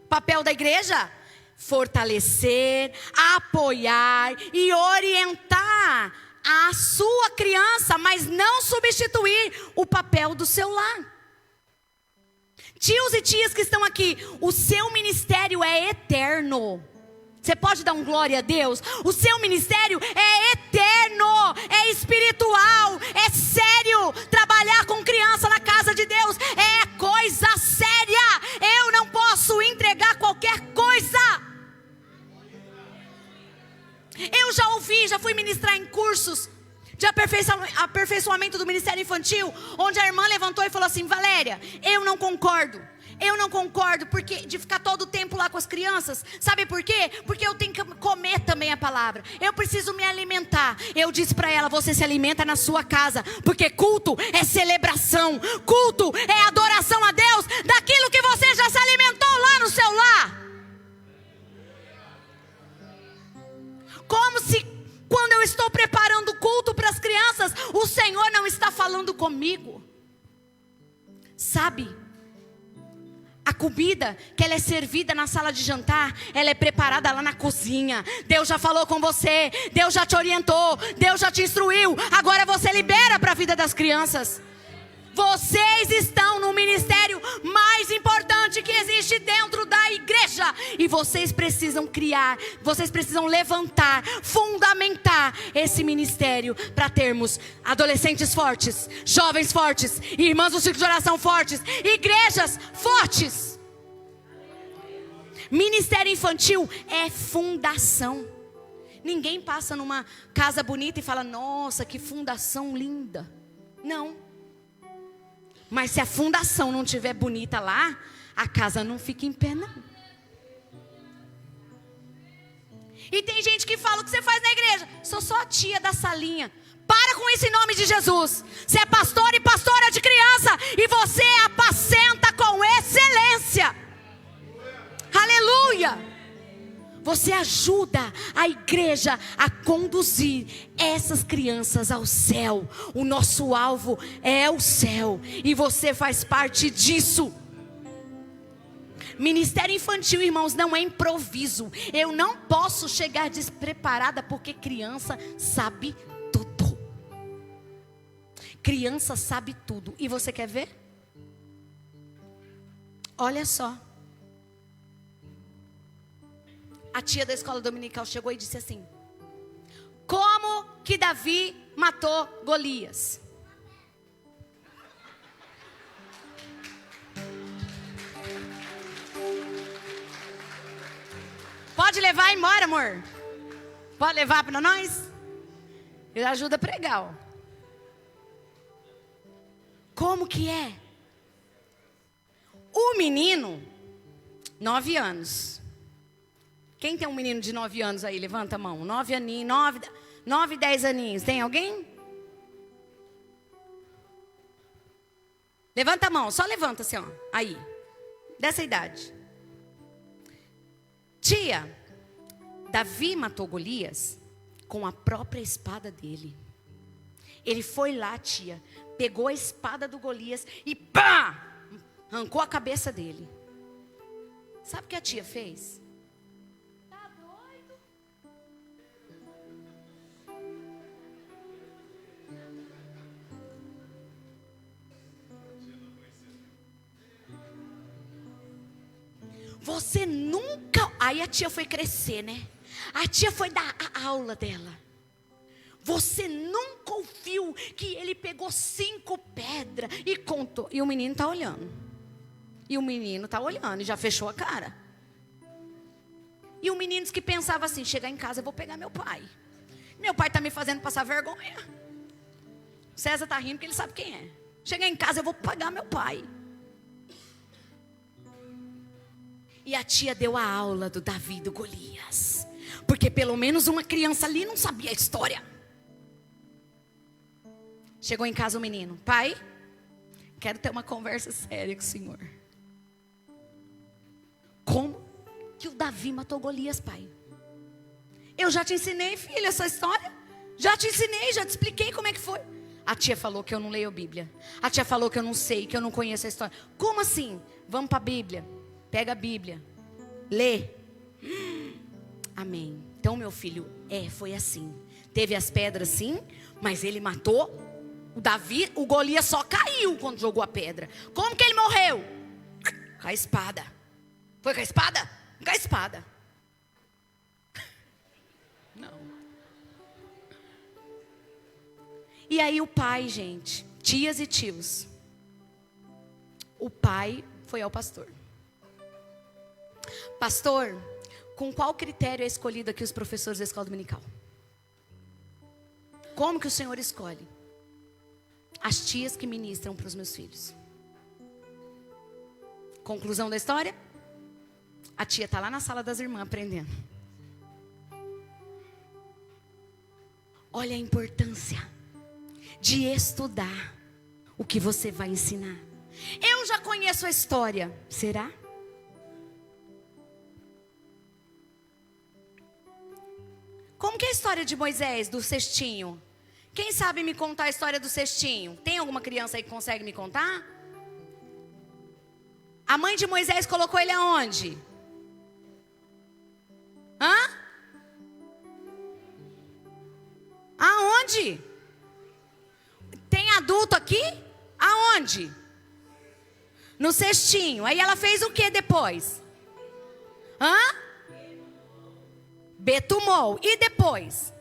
O papel da igreja? Fortalecer, apoiar e orientar a sua criança, mas não substituir o papel do seu lar. Tios e tias que estão aqui, o seu ministério é eterno. Você pode dar um glória a Deus? O seu ministério é eterno, é espiritual, é sério. Trabalhar com criança na casa de Deus é coisa séria. Eu não posso entregar qualquer coisa. Eu já fui ministrar em cursos de aperfeiçoamento do ministério infantil, onde a irmã levantou e falou assim: Valéria, eu não concordo. Eu não concordo de ficar todo o tempo lá com as crianças. Sabe por quê? Porque eu tenho que comer também a palavra. Eu preciso me alimentar. Eu disse para ela: você se alimenta na sua casa, porque culto é celebração. Culto é adoração a Deus daquilo que você já se alimentou lá no seu lar. Como se quando eu estou preparando o culto para as crianças, o Senhor não está falando comigo. Sabe? A comida que ela é servida na sala de jantar, ela é preparada lá na cozinha. Deus já falou com você, Deus já te orientou, Deus já te instruiu. Agora você libera para a vida das crianças. Vocês estão no ministério mais importante que existe dentro da igreja. E vocês precisam criar, vocês precisam levantar, fundamentar esse ministério para termos adolescentes fortes, jovens fortes, irmãs do ciclo de oração fortes, igrejas fortes. Ministério infantil é fundação. Ninguém passa numa casa bonita e fala: nossa, que fundação linda. Não. Mas se a fundação não estiver bonita lá, a casa não fica em pé, não. E tem gente que fala: o que você faz na igreja? Sou só a tia da salinha. Para com isso em nome de Jesus. Você é pastor e pastora de criança, e você apacenta com excelência. Aleluia. Você ajuda a igreja a conduzir essas crianças ao céu. O nosso alvo é o céu, e você faz parte disso. Ministério infantil, irmãos, não é improviso. Eu não posso chegar despreparada, porque criança sabe tudo. Criança sabe tudo. E você quer ver? Olha só. A tia da escola dominical chegou e disse assim: como que Davi matou Golias? Pode levar embora, amor? Pode levar para nós? Ele ajuda a pregar, ó. Como que é? O menino, 9 anos. Quem tem um menino de 9 anos aí? Levanta a mão. 9 aninhos, 9, 10 aninhos. Tem alguém? Levanta a mão, só levanta assim, ó. Aí, dessa idade. Tia, Davi matou Golias com a própria espada dele. Ele foi lá, tia, pegou a espada do Golias e pá! Arrancou a cabeça dele. Sabe o que a tia fez? Você nunca... Aí a tia foi crescer, né? A tia foi dar a aula dela. Você nunca ouviu que ele pegou 5 pedras e contou. E o menino está olhando. E o menino está olhando e já fechou a cara. E o menino que pensava assim: chegar em casa eu vou pegar meu pai. Meu pai está me fazendo passar vergonha. O César está rindo porque ele sabe quem é. Chegar em casa eu vou pagar meu pai. E a tia deu a aula do Davi e do Golias. Porque pelo menos uma criança ali não sabia a história. Chegou em casa o menino: pai, quero ter uma conversa séria com o senhor. Como que o Davi matou Golias, pai? Eu já te ensinei, filha, essa história. Já te ensinei, já te expliquei como é que foi. A tia falou que eu não leio a Bíblia. A tia falou que eu não sei, que eu não conheço a história. Como assim? Vamos para a Bíblia. Pega a Bíblia, lê. Amém. Então, meu filho, foi assim. Teve as pedras sim, mas ele matou o Davi. O Golias só caiu quando jogou a pedra. Como que ele morreu? Com a espada. Foi com a espada? Com a espada. Não. E aí o pai, gente, tias e tios. O pai foi ao pastor. Pastor, com qual critério é escolhido aqui os professores da escola dominical? Como que o senhor escolhe? As tias que ministram para os meus filhos. Conclusão da história? A tia está lá na sala das irmãs aprendendo. Olha a importância de estudar o que você vai ensinar. Eu já conheço a história, será? Como que é a história de Moisés, do cestinho? Quem sabe me contar a história do cestinho? Tem alguma criança aí que consegue me contar? A mãe de Moisés colocou ele aonde? Hã? Aonde? Tem adulto aqui? Aonde? No cestinho. Aí ela fez o que depois? Hã? Betumou. E depois?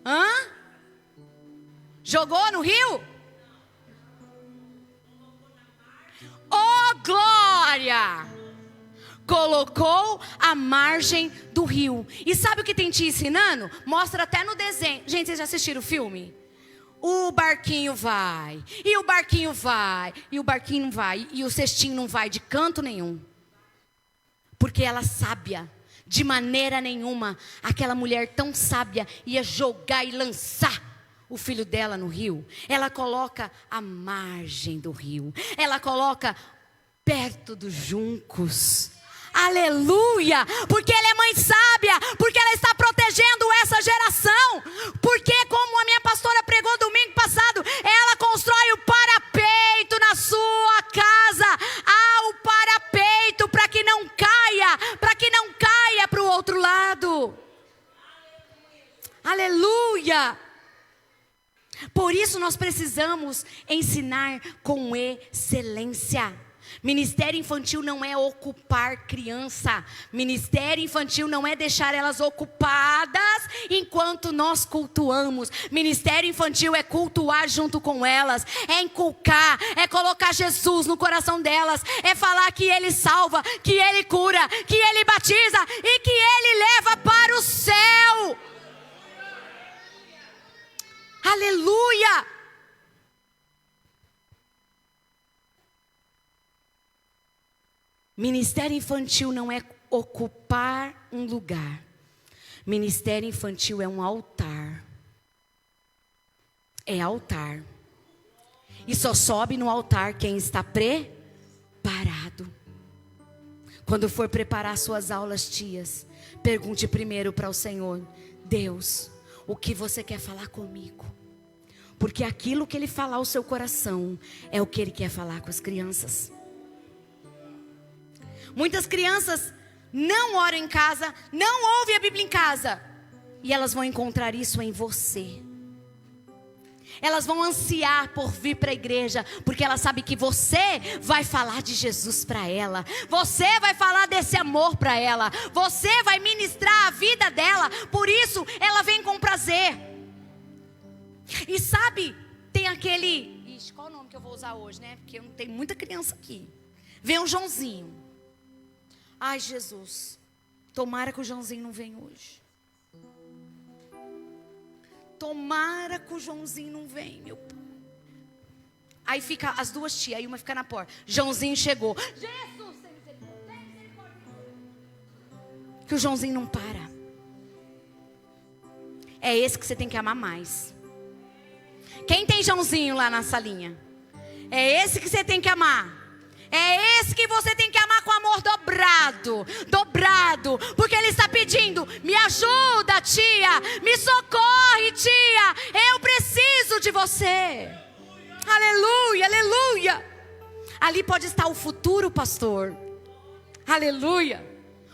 Hã? Jogou no rio? Oh, glória! Colocou à margem do rio. E sabe o que tem te ensinando? Mostra até no desenho. Gente, vocês já assistiram o filme? O barquinho vai, e o barquinho vai, e o barquinho não vai, e o cestinho não vai de canto nenhum. Porque ela sábia, de maneira nenhuma, aquela mulher tão sábia ia jogar e lançar o filho dela no rio. Ela coloca à margem do rio. Ela coloca perto dos juncos. Aleluia! Porque ela é mãe sábia, porque ela está protegendo essa geração. Porque, como a minha pastora pregou domingo passado, ela constrói o parapeito na sua casa. Há o parapeito para que não caia para o outro lado. Aleluia! Por isso nós precisamos ensinar com excelência. Ministério infantil não é ocupar criança. Ministério infantil não é deixar elas ocupadas enquanto nós cultuamos. Ministério infantil é cultuar junto com elas, é inculcar, é colocar Jesus no coração delas, é falar que Ele salva, que Ele cura, que Ele batiza e que Ele leva para o céu. Aleluia! Ministério infantil não é ocupar um lugar. Ministério infantil é um altar. É altar. E só sobe no altar quem está preparado. Quando for preparar suas aulas, tias, pergunte primeiro para o Senhor: Deus, o que você quer falar comigo? Porque aquilo que Ele falar ao seu coração é o que Ele quer falar com as crianças. Muitas crianças não oram em casa, não ouvem a Bíblia em casa. E elas vão encontrar isso em você. Elas vão ansiar por vir para a igreja, porque elas sabem que você vai falar de Jesus para ela. Você vai falar desse amor para ela. Você vai ministrar a vida dela. Por isso ela vem com prazer. E sabe, tem aquele... Ixi, qual o nome que eu vou usar hoje, né? Porque eu não tenho muita criança aqui. Vem o Joãozinho. Ai, Jesus, tomara que o Joãozinho não venha hoje. Tomara que o Joãozinho não venha, meu pai. Aí fica as duas tias, aí uma fica na porta. Joãozinho chegou. Jesus, tem misericórdia. Que o Joãozinho não para. É esse que você tem que amar mais. Quem tem Joãozinho lá na salinha? É esse que você tem que amar. É esse que você tem que amar com amor dobrado, dobrado, porque ele está pedindo: me ajuda, tia, me socorre, tia, eu preciso de você. Aleluia, aleluia. Ali pode estar o futuro pastor, aleluia,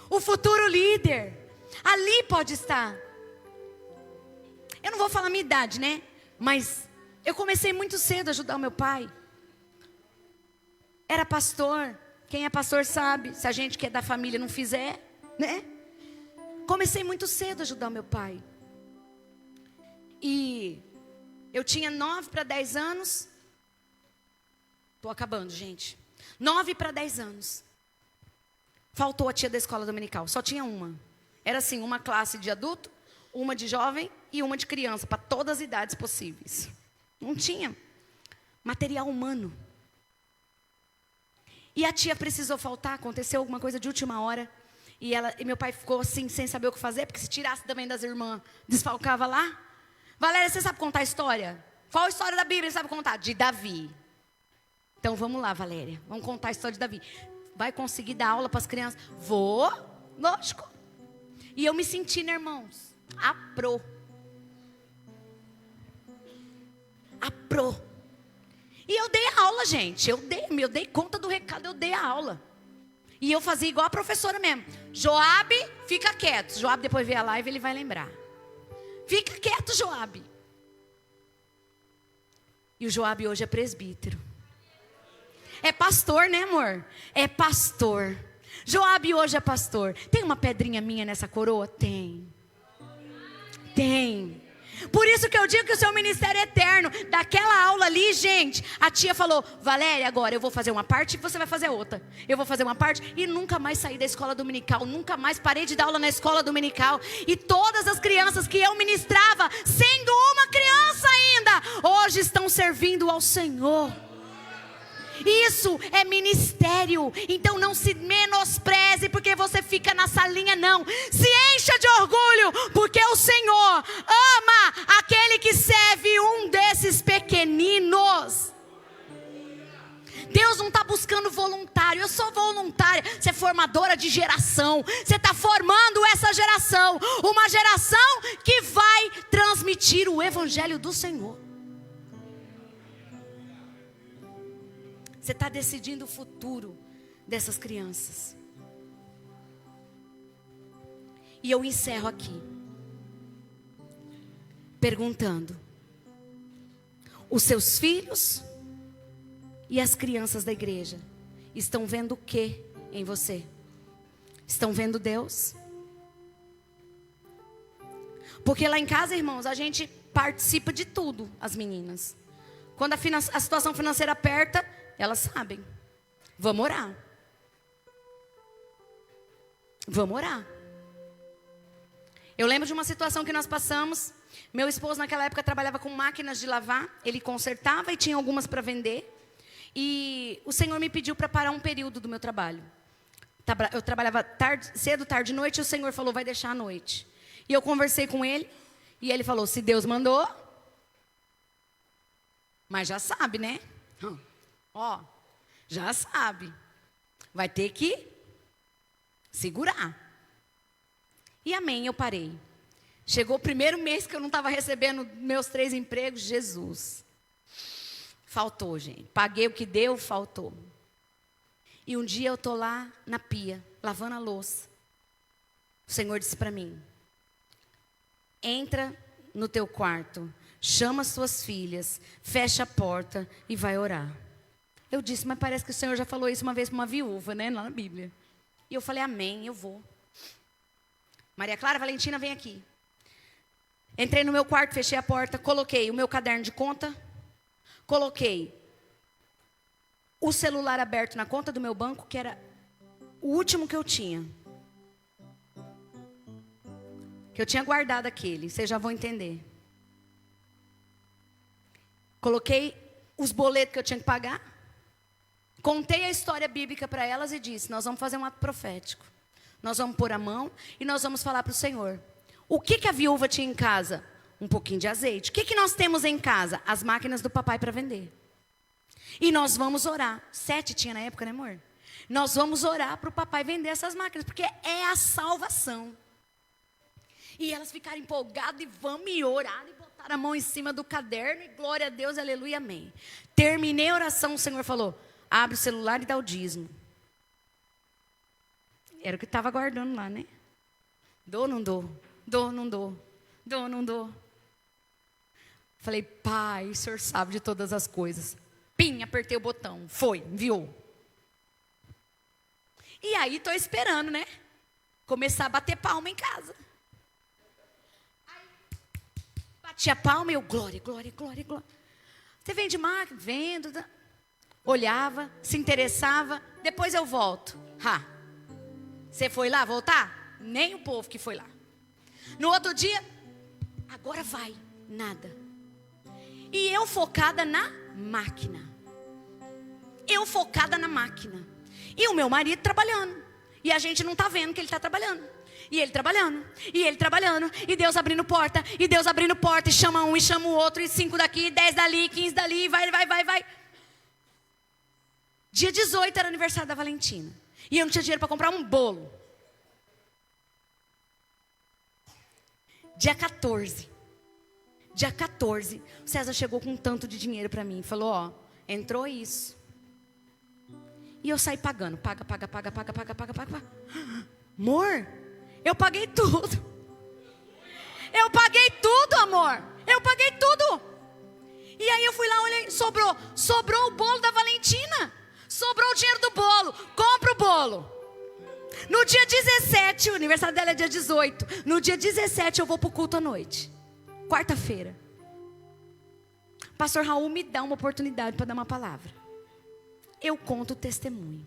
o futuro líder, ali pode estar. Eu não vou falar a minha idade, né? Mas eu comecei muito cedo a ajudar o meu pai. Era pastor. Quem é pastor sabe. Se a gente que é da família não fizer, né? Comecei muito cedo a ajudar o meu pai. E eu tinha 9 para 10 anos. Estou acabando, gente. 9 para 10 anos. Faltou a tia da escola dominical. Só tinha uma. Era assim, uma classe de adulto, uma de jovem e uma de criança. Para todas as idades possíveis. Não tinha material humano. E a tia precisou faltar, aconteceu alguma coisa de última hora. E meu pai ficou assim, sem saber o que fazer, porque se tirasse também das irmãs, desfalcava lá. Valéria, você sabe contar a história? Qual a história da Bíblia você sabe contar? De Davi. Então vamos lá, Valéria, vamos contar a história de Davi. Vai conseguir dar aula para as crianças? Vou, lógico. E eu me senti, né, irmãos? A pro. E eu dei a aula, gente. Eu dei conta do recado, eu dei a aula. E eu fazia igual a professora mesmo. Joabe, fica quieto. Joabe depois vê a live, ele vai lembrar. Fica quieto, Joabe. E o Joabe hoje é presbítero. É pastor, né, amor? É pastor. Joabe hoje é pastor. Tem uma pedrinha minha nessa coroa? Tem. Por isso que eu digo que o seu ministério é eterno. Daquela aula ali, gente, a tia falou: Valéria, agora eu vou fazer uma parte e você vai fazer outra. Eu vou fazer uma parte e nunca mais saí da escola dominical. Nunca mais parei de dar aula na escola dominical. E todas as crianças que eu ministrava, sendo uma criança ainda, hoje estão servindo ao Senhor. Isso é ministério. Então não se menospreze porque você fica na salinha, não. Se encha de orgulho, porque o Senhor ama aquele que serve um desses pequeninos. Deus não está buscando voluntário. Eu sou voluntária. Você é formadora de geração. Você está formando essa geração. Uma geração que vai transmitir o evangelho do Senhor. Você está decidindo o futuro dessas crianças. E eu encerro aqui, perguntando: os seus filhos e as crianças da igreja estão vendo o que em você? Estão vendo Deus? Porque lá em casa, irmãos, a gente participa de tudo, as meninas. Quando a situação financeira aperta, elas sabem. Vamos orar. Vamos orar. Eu lembro de uma situação que nós passamos. Meu esposo naquela época trabalhava com máquinas de lavar. Ele consertava e tinha algumas para vender. E o Senhor me pediu para parar um período do meu trabalho. Eu trabalhava cedo, tarde e noite. E o Senhor falou: vai deixar à noite. E eu conversei com ele. E ele falou: se Deus mandou. Mas já sabe, né? Ó, já sabe. Vai ter que segurar. E amém, eu parei. Chegou o primeiro mês que eu não estava recebendo meus 3 empregos. Jesus. Faltou, gente. Paguei o que deu, faltou. E um dia eu estou lá na pia, lavando a louça. O Senhor disse para mim: entra no teu quarto, chama as suas filhas, fecha a porta e vai orar. Eu disse: mas parece que o Senhor já falou isso uma vez para uma viúva, né, lá na Bíblia. E eu falei: amém, eu vou. Maria Clara, Valentina, vem aqui. Entrei no meu quarto, fechei a porta, coloquei o meu caderno de conta, coloquei o celular aberto na conta do meu banco, que era o último que eu tinha. Que eu tinha guardado aquele, vocês já vão entender. Coloquei os boletos que eu tinha que pagar. Contei a história bíblica para elas e disse: nós vamos fazer um ato profético. Nós vamos pôr a mão e nós vamos falar para o Senhor. O que a viúva tinha em casa? Um pouquinho de azeite. O que nós temos em casa? As máquinas do papai para vender. E nós vamos orar. 7 tinha na época, né, amor? Nós vamos orar para o papai vender essas máquinas, porque é a salvação. E elas ficaram empolgadas e vamos orar e botaram a mão em cima do caderno e glória a Deus, aleluia, amém. Terminei a oração, o Senhor falou: abre o celular e dá o dízimo. Era o que estava guardando lá, né? Dou, não dou. Dou, não dou. Dou, não dou. Falei: pai, o Senhor sabe de todas as coisas. Pim, apertei o botão. Foi, enviou. E aí estou esperando, né? Começar a bater palma em casa. Aí, bati a palma e eu: glória, glória, glória, glória. Você vende máquina? Vendo. Olhava, se interessava. Depois eu volto. Você foi lá voltar? Nem o povo que foi lá. No outro dia, agora vai. Nada. E eu focada na máquina. Eu focada na máquina. E o meu marido trabalhando. E a gente não está vendo que ele está trabalhando. E ele trabalhando, e ele trabalhando, e Deus abrindo porta, e chama um, e chama o outro, e 5 daqui, 10 dali, 15 dali, e vai. Dia 18 era aniversário da Valentina. E eu não tinha dinheiro para comprar um bolo. Dia 14, o César chegou com um tanto de dinheiro para mim. Falou, ó, entrou isso. E eu saí pagando, paga. Amor, eu paguei tudo. Amor. Eu paguei tudo. E aí eu fui lá, olhei, sobrou o bolo da Valentina. Sobrou o dinheiro do bolo. Compra o bolo. No dia 17, o aniversário dela é dia 18. No dia 17 eu vou pro culto à noite. Quarta-feira. Pastor Raul me dá uma oportunidade para dar uma palavra. Eu conto o testemunho.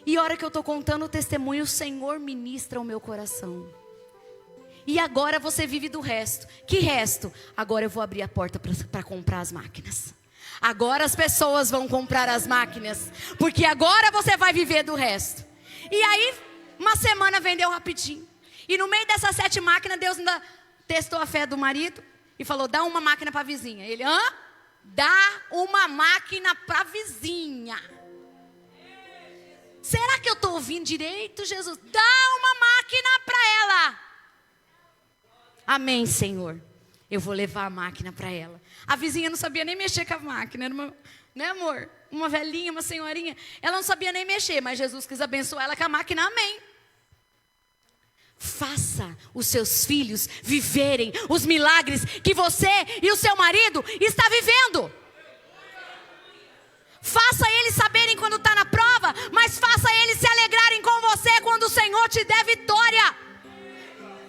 E a hora que eu estou contando o testemunho, o Senhor ministra o meu coração. E agora você vive do resto. Que resto? Agora eu vou abrir a porta para comprar as máquinas. Agora as pessoas vão comprar as máquinas. Porque agora você vai viver do resto. E aí, uma semana vendeu rapidinho. E no meio dessas 7 máquinas, Deus ainda testou a fé do marido. E falou, dá uma máquina para a vizinha. Ele, dá uma máquina para a vizinha. Será que eu estou ouvindo direito, Jesus? Dá uma máquina para ela. Amém, Senhor. Eu vou levar a máquina para ela. A vizinha não sabia nem mexer com a máquina. Era uma, né, amor? Uma velhinha, uma senhorinha. Ela não sabia nem mexer, mas Jesus quis abençoar ela com a máquina. Amém. Faça os seus filhos viverem os milagres que você e o seu marido está vivendo. Faça eles saberem quando está na prova, mas faça eles se alegrarem com você quando o Senhor te der vitória.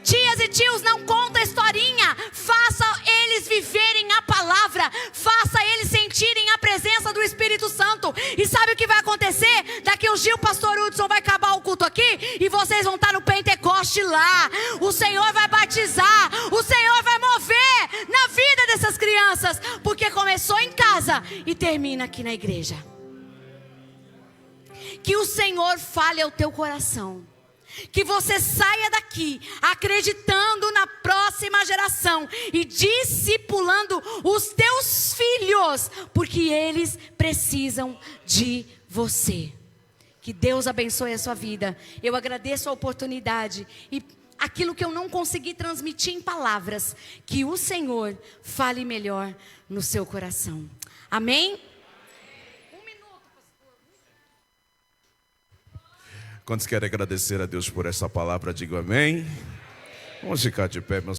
Tias e tios, não conta historinha. Faça eles viverem a palavra. Faça eles sentirem a presença do Espírito Santo. E sabe o que vai acontecer? Daqui uns dias o pastor Hudson vai acabar o culto aqui e vocês vão estar no Pentecoste lá. O Senhor vai batizar. O Senhor vai mover na vida dessas crianças. Porque começou em casa e termina aqui na igreja. Que o Senhor fale ao teu coração. Que você saia daqui acreditando na próxima geração e discipulando os teus filhos, porque eles precisam de você. Que Deus abençoe a sua vida. Eu agradeço a oportunidade e aquilo que eu não consegui transmitir em palavras, que o Senhor fale melhor no seu coração. Amém? Quantos querem agradecer a Deus por essa palavra, digam amém. Vamos ficar de pé, meus